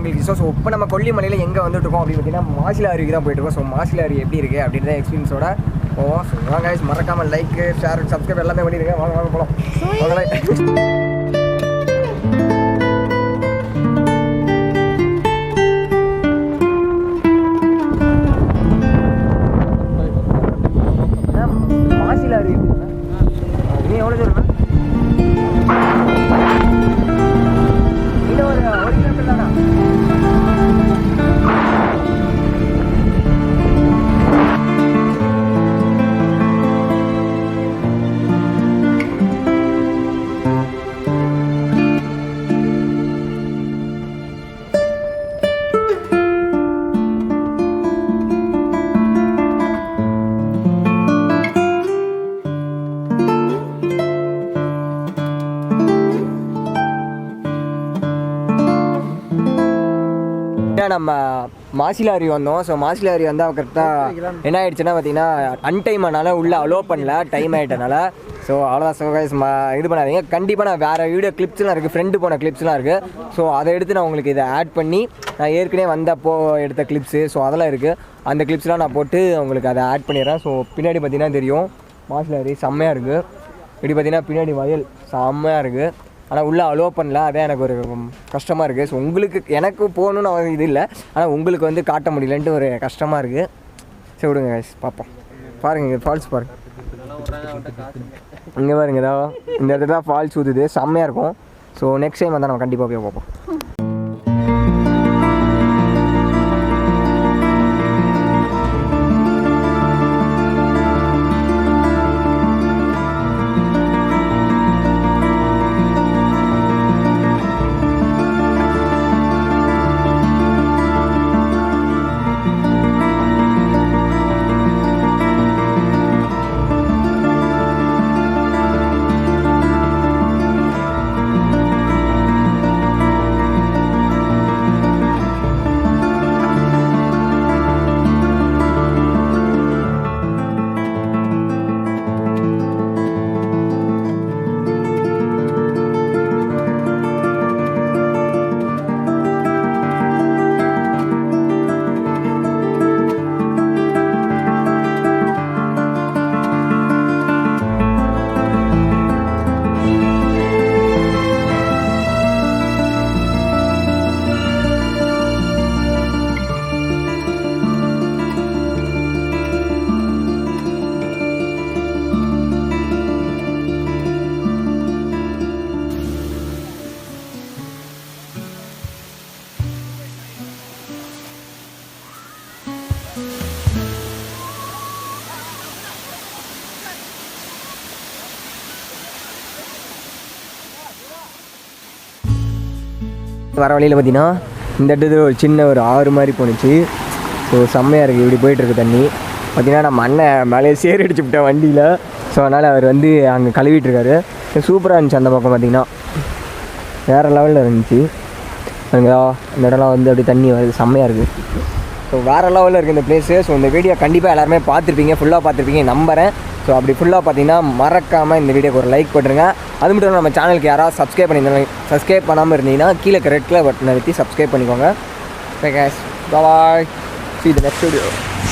உங்களுக்கு ஸோ இப்போ நம்ம கொல்லிமலையில் எங்கே வந்துட்டுருக்கோம் அப்படின்னு பார்த்தீங்கன்னா மாசிலா அருவிக்கு தான் போயிட்டுருக்கோம். ஸோ மாசிலா அருவி எப்படி இருக்குது அப்படின்ற எக்ஸ்பீரியன்ஸோட போவோம். ஸோ வாங்க மறக்காமல் லைக் ஷேர் சப்ஸ்கிரைப் எல்லாமே பண்ணிடுங்க. வாங்க வாங்க போகலாம். மாசிலா அருவி நீ எவ்வளோ தூரம் இன்னும் ஒரு கிலோமீட்டர் தானா? நம்ம மாசிலா அருவி வந்தோம். ஸோ மாசிலா அருவி வந்தால் கரெக்டாக என்ன ஆகிடுச்சுன்னா பார்த்தீங்கன்னா அன்டைம் ஆனால உள்ளே அலோவ் பண்ணல, டைம் ஆகிட்டனால. ஸோ அவ்வளோதான். ஸோ கைஸ் இது பண்ணாதீங்க. கண்டிப்பாக நான் வேறு வீடியோ கிளிப்ஸ்லாம் இருக்குது, ஃப்ரெண்டு போன கிளிப்ஸ்லாம் இருக்குது. ஸோ அதை எடுத்து நான் உங்களுக்கு இதை ஆட் பண்ணி நான் ஏற்கனவே வந்தப்போ எடுத்த கிளிப்ஸு ஸோ அதெல்லாம் இருக்குது. அந்த கிளிப்ஸ்லாம் நான் போட்டு உங்களுக்கு அதை ஆட் பண்ணிடுறேன். ஸோ பின்னாடி பார்த்தீங்கன்னா தெரியும் மாசிலா அருவி செம்மையாக இருக்குது. இப்படி பார்த்தீங்கன்னா பின்னாடி வயல் செம்மையாக இருக்குது. ஆனால் உள்ளே அலோவ் பண்ணல, அதே எனக்கு ஒரு கஷ்டமாக இருக்குது. ஸோ உங்களுக்கு எனக்கு போகணுன்னு இது இல்லை, ஆனால் உங்களுக்கு வந்து காட்ட முடியலன்ட்டு ஒரு கஷ்டமாக இருக்குது. சரி விடுங்க கைஸ், பார்ப்போம். பாருங்கள் இங்கே ஃபால்ஸ் பாருங்கள், இங்கே பாருங்க ஏதோ இந்த இடத்துல தான் ஃபால்ஸ் ஊற்றுது, செம்மையாக இருக்கும். ஸோ நெக்ஸ்ட் டைம் வந்தால் நம்ம கண்டிப்பாக போய் பார்ப்போம். வர வழியில் பார்த்தீங்கன்னா இந்த இடத்துல ஒரு சின்ன ஒரு ஆறு மாதிரி போணுச்சு. ஸோ செம்மையாக இருக்குது. இப்படி போயிட்டுருக்கு தண்ணி. பார்த்திங்கன்னா நம்ம அண்ணன் மேலே சேர் அடிச்சு விட்டேன் வண்டியில். ஸோ அதனால் அவர் வந்து அங்கே கழுவிட்டுருக்காரு. சூப்பராக இருந்துச்சு. அந்த பக்கம் பார்த்திங்கன்னா வேறு லெவலில் இருந்துச்சு. அங்கே இந்த இடம்லாம் வந்து அப்படி தண்ணி வருது, செம்மையாக இருக்குது. ஸோ வேறு லெவலில் இருக்குது இந்த பிளேஸு. ஸோ இந்த வீடியோ கண்டிப்பாக எல்லாருமே பார்த்துருப்பீங்க, ஃபுல்லாக பார்த்துருப்பீங்க நம்புறேன். ஸோ அப்படி ஃபுல்லாக பார்த்தீங்கன்னா மறக்காமல் இந்த வீடியோக்கு ஒரு லைக் போட்டுருங்க. அது மட்டும் நம்ம சேனலுக்கு யாராவது சப்ஸ்கிரைப் பண்ணாமல் இருந்தீங்கன்னா கீழே ரெட் கலர் பட்டனை அழுத்தி சப்ஸ்கிரைப் பண்ணிக்கோங்க. Okay guys, bye. See you in the next video.